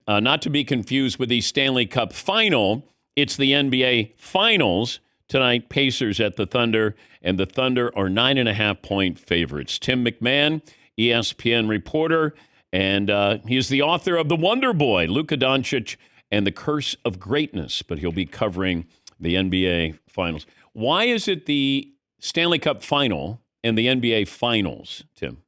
not to be confused with the Stanley Cup Final. It's the NBA Finals tonight. Pacers at the Thunder, and the Thunder are 9.5-point favorites. Tim MacMahon, ESPN reporter, and he's the author of The Wonder Boy, Luka Doncic and the Curse of Greatness, but he'll be covering the NBA Finals. Why is it the Stanley Cup Final and the NBA Finals, Tim?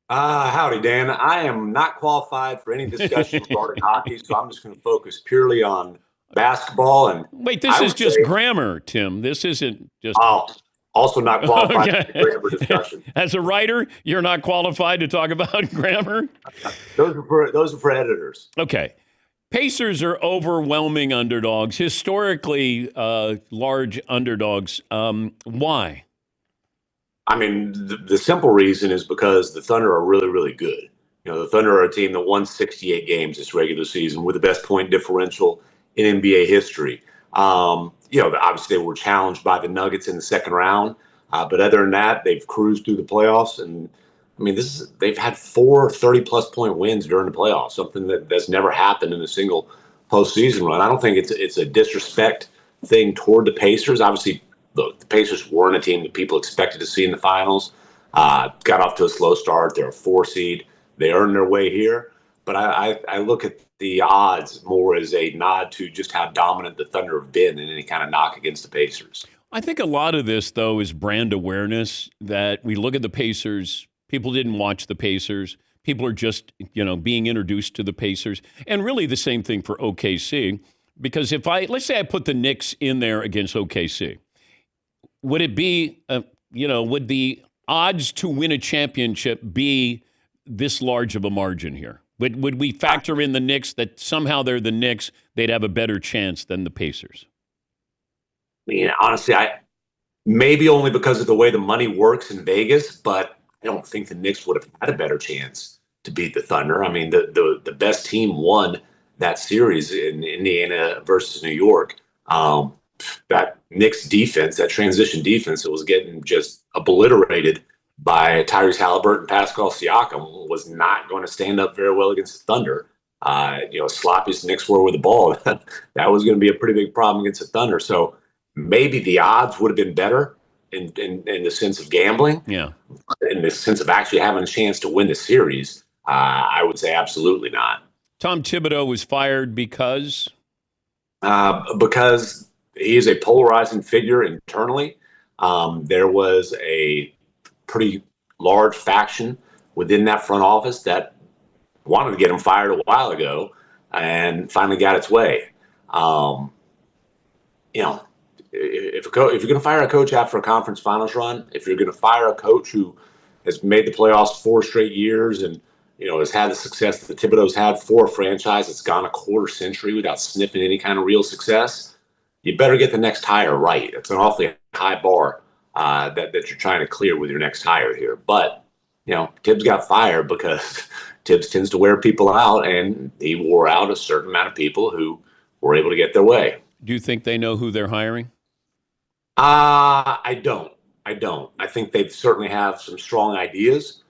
Howdy, Dan. I am not qualified for any discussion regarding hockey, so I'm just going to focus purely on basketball. And wait, this is just grammar, Tim. This isn't just. Oh, also not qualified for grammar discussion. As a writer, you're not qualified to talk about grammar? Those are for editors. Okay. Pacers are overwhelming underdogs, historically large underdogs. Why? I mean, the simple reason is because the Thunder are really, really good. The Thunder are a team that won 68 games this regular season with the best point differential in NBA history. Obviously they were challenged by the Nuggets in the second round, but other than that, they've cruised through the playoffs. And I mean, they've had 4 30-plus point wins during the playoffs, something that's never happened in a single postseason run. I don't think it's a disrespect thing toward the Pacers. Obviously, look, the Pacers weren't a team that people expected to see in the finals. Got off to a slow start. They're a 4 seed. They earned their way here. But I look at the odds more as a nod to just how dominant the Thunder have been in any kind of knock against the Pacers. I think a lot of this, though, is brand awareness, that we look at the Pacers. People didn't watch the Pacers. People are just, being introduced to the Pacers. And really the same thing for OKC. Because let's say I put the Knicks in there against OKC. Would it be, would the odds to win a championship be this large of a margin here? Would we factor in the Knicks, that somehow they're the Knicks, they'd have a better chance than the Pacers? I mean, honestly, maybe only because of the way the money works in Vegas, but I don't think the Knicks would have had a better chance to beat the Thunder. I mean, the best team won that series in Indiana versus New York. That Knicks defense, that transition defense that was getting just obliterated by Tyrese Halliburton and Pascal Siakam, was not going to stand up very well against the Thunder. Sloppy as the Knicks were with the ball, that was going to be a pretty big problem against the Thunder. So maybe the odds would have been better in the sense of gambling. Yeah. In the sense of actually having a chance to win the series, I would say absolutely not. Tom Thibodeau was fired because he is a polarizing figure internally. There was a pretty large faction within that front office that wanted to get him fired a while ago and finally got its way. If you're going to fire a coach after a conference finals run, if you're going to fire a coach who has made the playoffs 4 straight years and has had the success that Thibodeau's had for a franchise that's gone a quarter century without sniffing any kind of real success, you better get the next hire right. It's an awfully high bar that you're trying to clear with your next hire here. But, Tibbs got fired because Tibbs tends to wear people out, and he wore out a certain amount of people who were able to get their way. Do you think they know who they're hiring? I don't. I think they certainly have some strong ideas.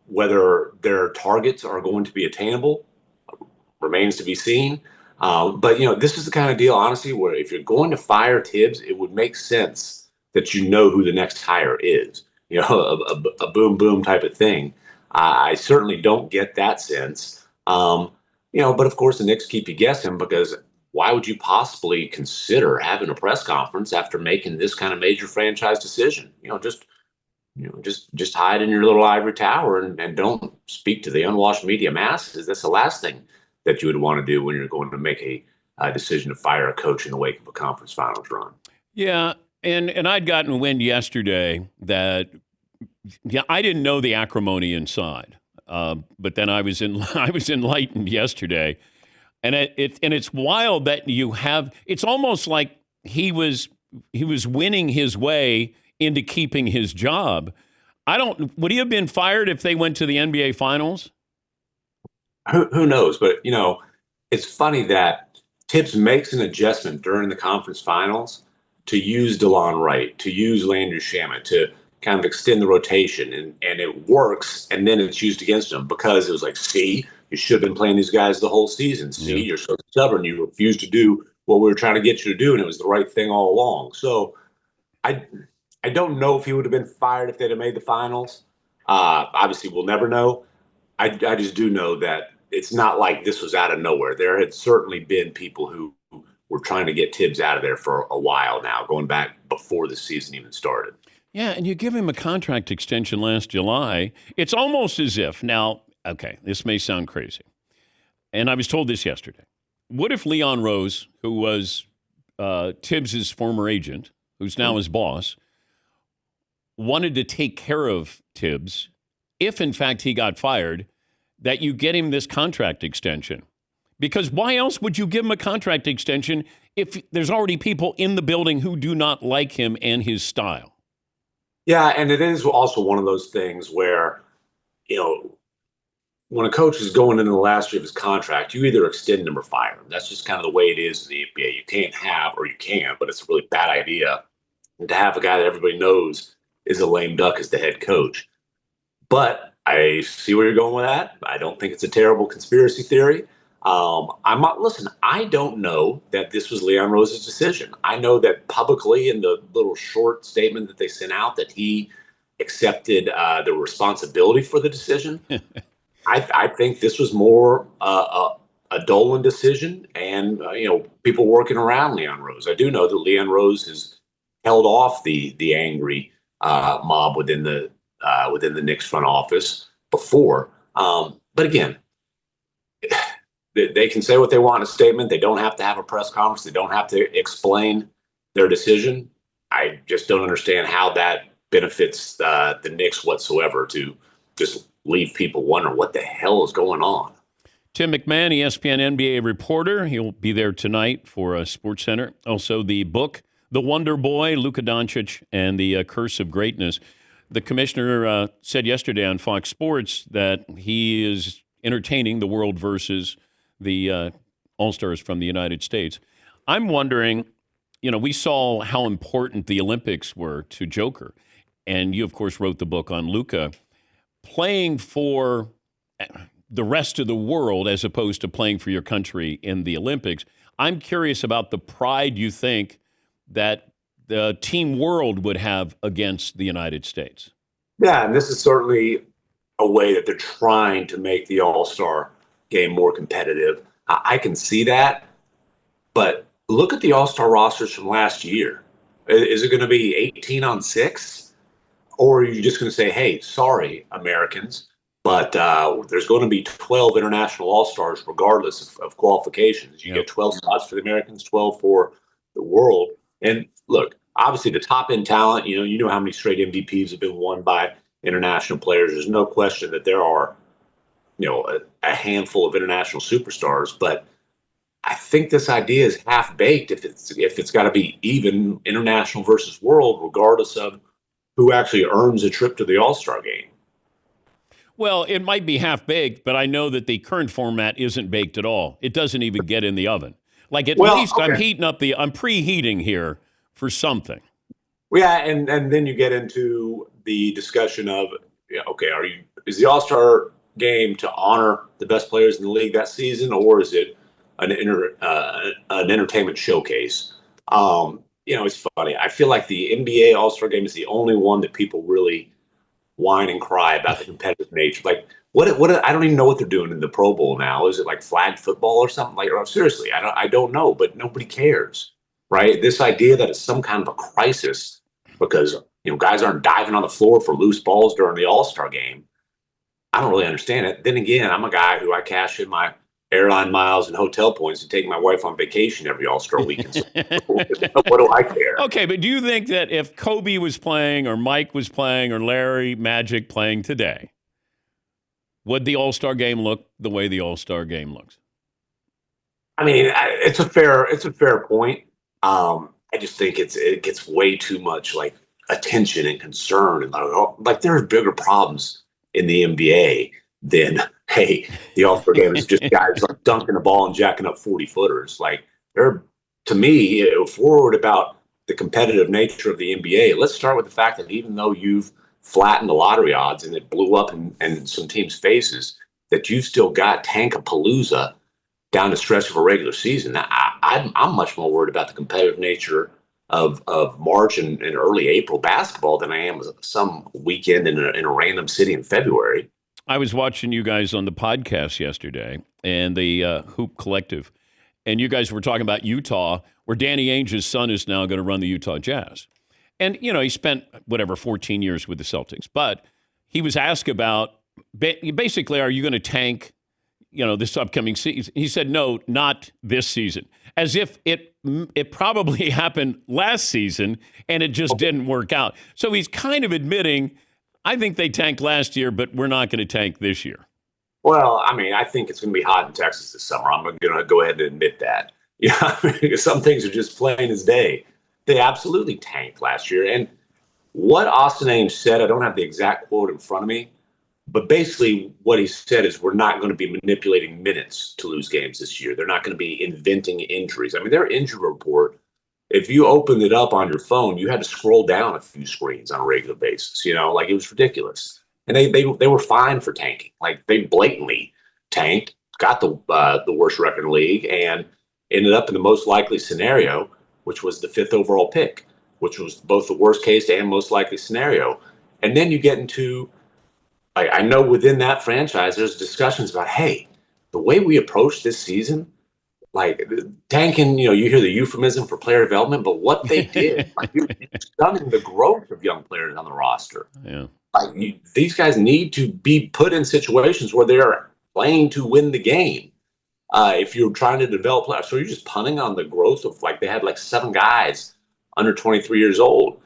Whether their targets are going to be attainable remains to be seen. But this is the kind of deal, honestly, where if you're going to fire Tibbs, it would make sense that you know who the next hire is. A boom boom type of thing. I certainly don't get that sense. But of course the Knicks keep you guessing, because why would you possibly consider having a press conference after making this kind of major franchise decision? Just hide in your little ivory tower and don't speak to the unwashed media masses. That's the last thing that you would want to do when you're going to make a decision to fire a coach in the wake of a conference finals run. Yeah, and I'd gotten wind yesterday that I didn't know the acrimony inside, but then I was enlightened yesterday, and it's wild that you have. It's almost like he was winning his way into keeping his job. Would he have been fired if they went to the NBA Finals? Who knows? But, it's funny that Tibbs makes an adjustment during the conference finals to use DeLon Wright, to use Landry Shamet, to kind of extend the rotation. And it works, and then it's used against him because it was like, see, you should have been playing these guys the whole season. See, you're so stubborn. You refused to do what we were trying to get you to do, and it was the right thing all along. So I don't know if he would have been fired if they'd have made the finals. Obviously, we'll never know. I just do know that it's not like this was out of nowhere. There had certainly been people who were trying to get Tibbs out of there for a while now, going back before the season even started. Yeah, and you give him a contract extension last July. It's almost as if now, okay, this may sound crazy, and I was told this yesterday. What if Leon Rose, who was Tibbs' former agent, who's now his boss, wanted to take care of Tibbs, if in fact he got fired, that you get him this contract extension? Because why else would you give him a contract extension if there's already people in the building who do not like him and his style? Yeah, and it is also one of those things where, when a coach is going into the last year of his contract, you either extend him or fire him. That's just kind of the way it is in the NBA. You can't have, or you can, but it's a really bad idea to have a guy that everybody knows is a lame duck as the head coach. But I see where you're going with that. I don't think it's a terrible conspiracy theory. Listen, I don't know that this was Leon Rose's decision. I know that publicly in the little short statement that they sent out that he accepted the responsibility for the decision. I think this was more a Dolan decision and, people working around Leon Rose. I do know that Leon Rose has held off the angry mob within the Knicks front office before. But again, they can say what they want in a statement. They don't have to have a press conference. They don't have to explain their decision. I just don't understand how that benefits the Knicks whatsoever to just leave people wondering what the hell is going on. Tim MacMahon, ESPN NBA reporter. He'll be there tonight for SportsCenter. Also, the book, The Wonder Boy, Luka Doncic and the Curse of Greatness. The commissioner said yesterday on Fox Sports that he is entertaining the world versus the All-Stars from the United States. I'm wondering, we saw how important the Olympics were to Joker. And you, of course, wrote the book on Luka. Playing for the rest of the world as opposed to playing for your country in the Olympics, I'm curious about the pride you think that the team world would have against the United States. Yeah, and this is certainly a way that they're trying to make the All-Star game more competitive. I can see that, but look at the All-Star rosters from last year. Is it going to be 18 on 6? Or are you just going to say, hey, sorry, Americans, but there's going to be 12 international All-Stars regardless of qualifications. You get 12 spots for the Americans, 12 for the world. And look, obviously the top-end talent, you know how many straight MVPs have been won by international players. There's no question that there are, a handful of international superstars. But I think this idea is half-baked if it's got to be even international versus world, regardless of who actually earns a trip to the All-Star game. Well, it might be half-baked, but I know that the current format isn't baked at all. It doesn't even get in the oven. Like at least okay. I'm preheating here for something. Yeah, and then you get into the discussion of, okay, is the All-Star game to honor the best players in the league that season, or is it an entertainment showcase? It's funny. I feel like the NBA All-Star game is the only one that people really whine and cry about the competitive nature. Like, what I don't even know what they're doing in the Pro Bowl now. Is it like flag football or something? Like, seriously, I don't know, but nobody cares, right? This idea that it's some kind of a crisis because guys aren't diving on the floor for loose balls during the All-Star game. I don't really understand it. Then again, I'm a guy who I cash in my airline miles and hotel points to take my wife on vacation every All-Star weekend. So what do I care? Okay, but do you think that if Kobe was playing or Mike was playing or Larry Magic playing today, would the All-Star game look the way the All-Star game looks? I mean, it's a fair point. I just think it gets way too much like attention and concern, and like there are bigger problems in the NBA than, hey, the All-Star game is just guys like dunking the ball and jacking up 40-footers. Like, to me, if we're worried about the competitive nature of the NBA, let's start with the fact that even though you've flattened the lottery odds and it blew up in some teams' faces, that you've still got Tankapalooza down the stretch of a regular season. I'm much more worried about the competitive nature of March and early April basketball than I am some weekend in a random city in February. I was watching you guys on the podcast yesterday and the Hoop Collective, and you guys were talking about Utah, where Danny Ainge's son is now going to run the Utah Jazz. And, he spent, 14 years with the Celtics. But he was asked about, basically, are you going to tank, this upcoming season? He said, no, not this season. As if it probably happened last season and it just didn't work out. So he's kind of admitting, I think they tanked last year, but we're not going to tank this year. Well, I mean, I think it's going to be hot in Texas this summer. I'm going to go ahead and admit that. Some things are just plain as day. They absolutely tanked last year. And what Austin Ainge said, I don't have the exact quote in front of me, but basically what he said is we're not going to be manipulating minutes to lose games this year. They're not going to be inventing injuries. I mean, their injury report, if you opened it up on your phone, you had to scroll down a few screens on a regular basis. It was ridiculous. And they were fine for tanking. Like, they blatantly tanked, got the worst record in the league, and ended up in the most likely scenario, which was the 5th overall pick, which was both the worst case and most likely scenario. And then you get into, I know within that franchise, there's discussions about, hey, the way we approach this season, like tanking, you hear the euphemism for player development, but what they did, you're stunning the growth of young players on the roster. Yeah. These guys need to be put in situations where they're playing to win the game. If you're trying to develop players, so you're just punting on the growth of, they had 7 guys under 23 years old.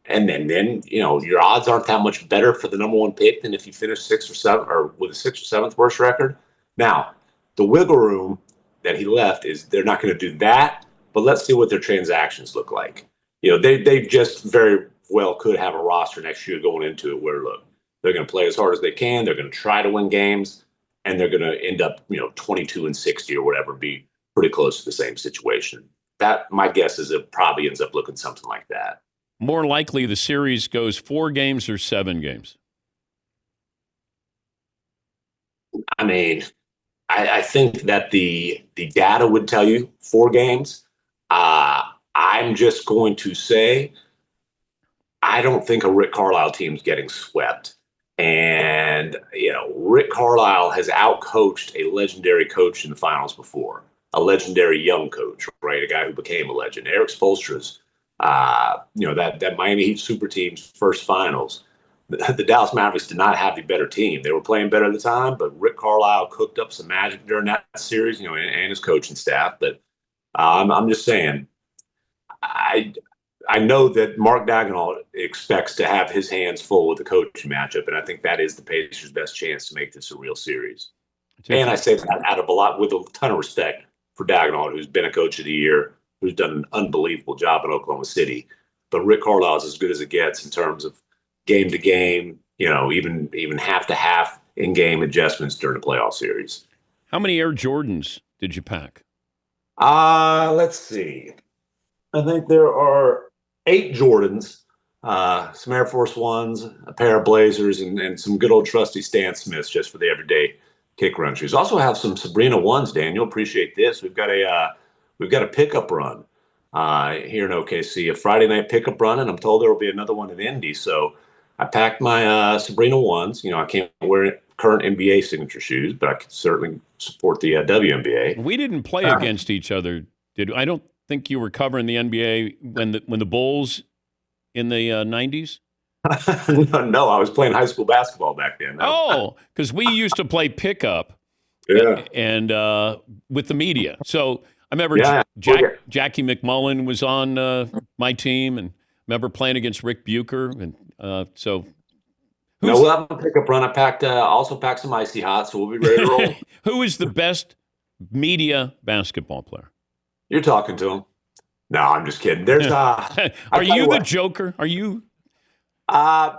And then your odds aren't that much better for the number 1 pick than if you finish 6th or 7th or with a 6th or 7th worst record. Now, the wiggle room that he left is they're not going to do that, but let's see what their transactions look like. They just very well could have a roster next year going into it where, look, they're going to play as hard as they can. They're going to try to win games, and they're going to end up, 22-60 or whatever, be pretty close to the same situation. That, my guess is it probably ends up looking something like that. More likely the series goes 4 games or 7 games? I mean, I think that the data would tell you 4 games. I'm just going to say I don't think a Rick Carlisle team's getting swept. And, Rick Carlisle has outcoached a legendary coach in the finals before, a legendary young coach, right? A guy who became a legend. Eric Spoelstra's, that Miami Heat super team's first finals. The Dallas Mavericks did not have the better team. They were playing better at the time, but Rick Carlisle cooked up some magic during that series, and his coaching staff. But I'm just saying, I know that Mark Daigneault expects to have his hands full with the coaching matchup, and I think that is the Pacers' best chance to make this a real series. And I say that out of with a ton of respect for Daigneault, who's been a coach of the year, who's done an unbelievable job in Oklahoma City. But Rick Carlisle is as good as it gets in terms of game to game, even half to half in-game adjustments during the playoff series. How many Air Jordans did you pack? Let's see. I think there are 8 Jordans, some Air Force Ones, a pair of Blazers, and some good old trusty Stan Smiths just for the everyday kick run shoes. Also have some Sabrina ones, Dan. You'll appreciate this. We've got a pickup run here in OKC, a Friday night pickup run, and I'm told there will be another one in Indy. So I packed my Sabrina ones. I can't wear current NBA signature shoes, but I can certainly support the WNBA. We didn't play against each other, did we? I don't think you were covering the NBA when the Bulls in the 90s? No, I was playing high school basketball back then. Oh, because we used to play pickup and with the media. So I remember Jackie McMullen was on my team, and remember playing against Rick Bucher. And we'll have a pickup run. I also packed some Icy Hot, so we'll be ready to roll. Who is the best media basketball player? You're talking to him. No, I'm just kidding. There's Are you the Joker? Are you?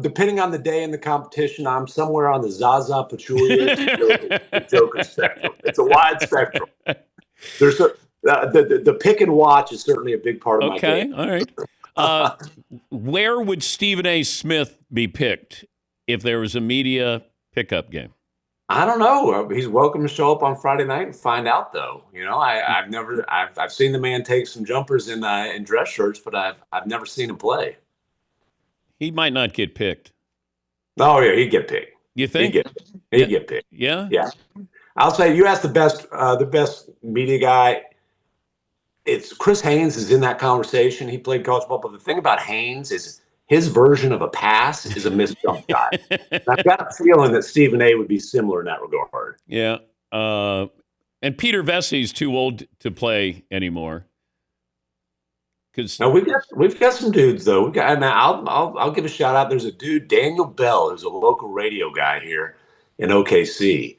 Depending on the day in the competition, I'm somewhere on the Zaza Pachulia the Joker spectrum. It's a wide spectrum. There's the pick and watch is certainly a big part of my game. Okay, all right. Where would Stephen A. Smith be picked if there was a media pickup game? I don't know. He's welcome to show up on Friday night and find out, though. I've seen the man take some jumpers in dress shirts, but I've never seen him play. He might not get picked. Oh yeah, he'd get picked. You He'd think? get Yeah. he'd get picked. Yeah. Yeah, I'll say you asked the best media guy. It's Chris Haynes is in that conversation. He played college football. But the thing about Haynes is his version of a pass is a missed jump shot. And I've got a feeling that Stephen A would be similar in that regard. Yeah. And Peter Vessey's too old to play anymore. Now we've got some dudes though. We got, and I'll give a shout out. There's a dude, Daniel Bell, who's a local radio guy here in OKC.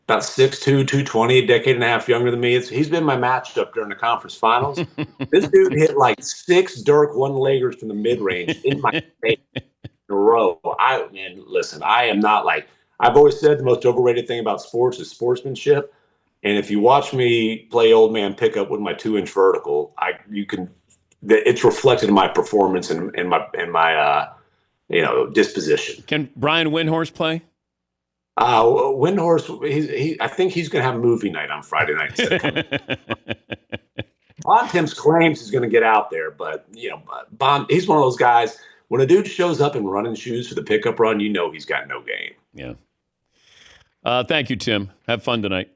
About 6'2", 220, a decade and a half younger than me. He's been my matchup during the conference finals. This dude hit like 6 Dirk one-leggers from the mid-range in my face in a row. Listen, I am not like, I've always said the most overrated thing about sports is sportsmanship. And if you watch me play old man pickup with my 2-inch vertical, it's reflected in my performance and my disposition. Can Brian Windhorst play? Windhorst, I think he's going to have movie night on Friday night instead of coming. Bontemps claims he's going to get out there, but he's one of those guys. When a dude shows up in running shoes for the pickup run, he's got no game. Yeah. Thank you, Tim. Have fun tonight.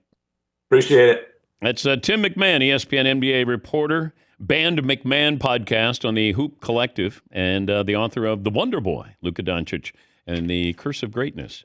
Appreciate it. That's Tim MacMahon, ESPN NBA reporter, Band McMahon podcast on the Hoop Collective, and the author of The Wonder Boy, Luka Doncic, and the Curse of Greatness.